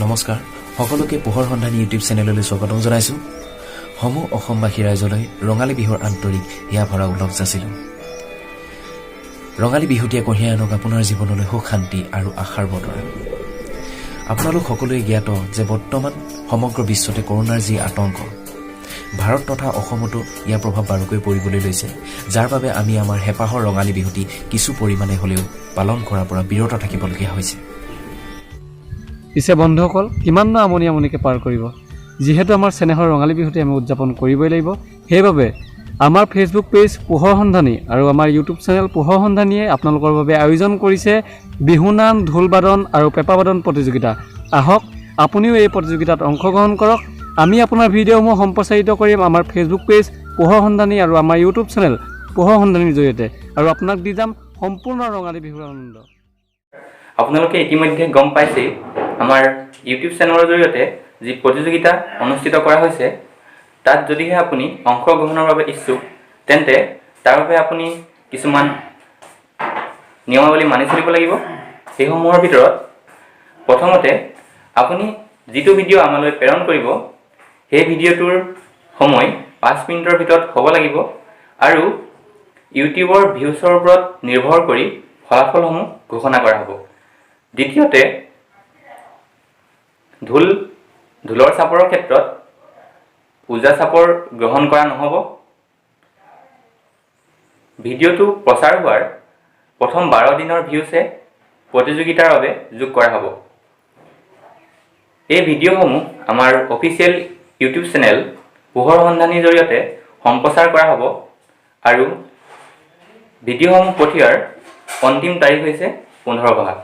নমস্কাৰ সকলোকে পোহৰ হন্ধানী ইউটিউব চেনেললৈ স্বাগতম জনাইছো সমূহ অসমবাসী ৰাইজলৈ ৰঙালী বিহুৰ আন্তৰিক হিয়া ভৰা উলগ যাচিলো ৰঙালী বিহুটিয়ে কঢ়িয়াই আনক আপোনাৰ জীৱনলৈ সুখ শান্তি আৰু আশাৰ বতৰা আপোনালোক সকলোৱে জ্ঞাত যে বৰ্তমান সমগ্ৰ বিশ্বতে কৰোনাৰ যি আতংক ভাৰত তথা অসমতো ইয়াৰ প্ৰভাৱ বাৰুকৈ পৰিবলৈ লৈছে যাৰ বাবে আমি আমাৰ হেপাহৰ ৰঙালী বিহুটি কিছু পৰিমাণে হ'লেও পালন কৰাৰ পৰা বিৰত থাকিবলগীয়া হৈছে পিছে বন্ধুসকল কিমান আমনিকে পাৰ কৰিব যিহেতু আমাৰ চেনেহৰ ৰঙালী বিহুটি আমি উদযাপন কৰিবই লাগিব সেইবাবে আমাৰ ফেচবুক পেজ পোহৰ হন্ধানী আৰু আমাৰ ইউটিউব চেনেল পোহৰ হন্ধানীয়ে আপোনালোকৰ বাবে আয়োজন কৰিছে বিহুনাম ঢোলবাদন আৰু পেঁপাবাদন প্ৰতিযোগিতা আহক আপুনিও এই প্ৰতিযোগিতাত অংশগ্ৰহণ কৰক আমি আপোনাৰ ভিডিঅ'সমূহ সম্প্ৰচাৰিত কৰিম আমাৰ ফেচবুক পেজ পোহৰ হন্ধানী আৰু আমাৰ ইউটিউব চেনেল পোহৰ হন্ধানীৰ জৰিয়তে আৰু আপোনাক দি যাম সম্পূৰ্ণ ৰঙালী বিহুৰ আনন্দ আপোনালোকে ইতিমধ্যে গম পাইছে আমাৰ ইউটিউব চেনেলৰ জৰিয়তে যি প্ৰতিযোগিতা অনুষ্ঠিত কৰা হৈছে তাত যদিহে আপুনি অংশগ্ৰহণৰ বাবে ইচ্ছুক তেন্তে তাৰ বাবে আপুনি কিছুমান নিয়মাৱলী মানি চলিব লাগিব সেইসমূহৰ ভিতৰত প্ৰথমতে আপুনি যিটো ভিডিঅ' আমালৈ প্ৰেৰণ কৰিব সেই ভিডিঅ'টোৰ সময় 5 মিনিটৰ ভিতৰত হ'ব লাগিব আৰু ইউটিউবৰ ভিউছৰ ওপৰত নিৰ্ভৰ কৰি ফলাফলসমূহ ঘোষণা কৰা হ'ব দ্বিতীয়তে ঢোলৰ চাপৰৰ ক্ষেত্ৰত ওজা চাপৰ গ্ৰহণ কৰা নহ'ব ভিডিঅ'টো প্ৰচাৰ হোৱাৰ প্ৰথম 12 দিনৰ ভিউছে প্ৰতিযোগিতাৰ বাবে যোগ কৰা হ'ব এই ভিডিঅ'সমূহ আমাৰ অফিচিয়েল ইউটিউব চেনেল পোহৰ হন্ধানীৰ জৰিয়তে সম্প্ৰচাৰ কৰা হ'ব আৰু ভিডিঅ'সমূহ পঠিওৱাৰ অন্তিম তাৰিখ হৈছে 15 বহাগ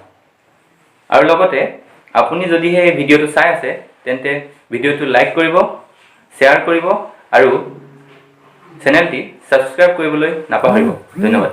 আৰু লগতে আপুনি যদিহে এই ভিডিঅ'টো চাই আছে তেন্তে ভিডিঅ'টো লাইক কৰিব শ্বেয়াৰ কৰিব আৰু চেনেলটি ছাবস্ক্ৰাইব কৰিবলৈ নাপাহৰিব ধন্যবাদ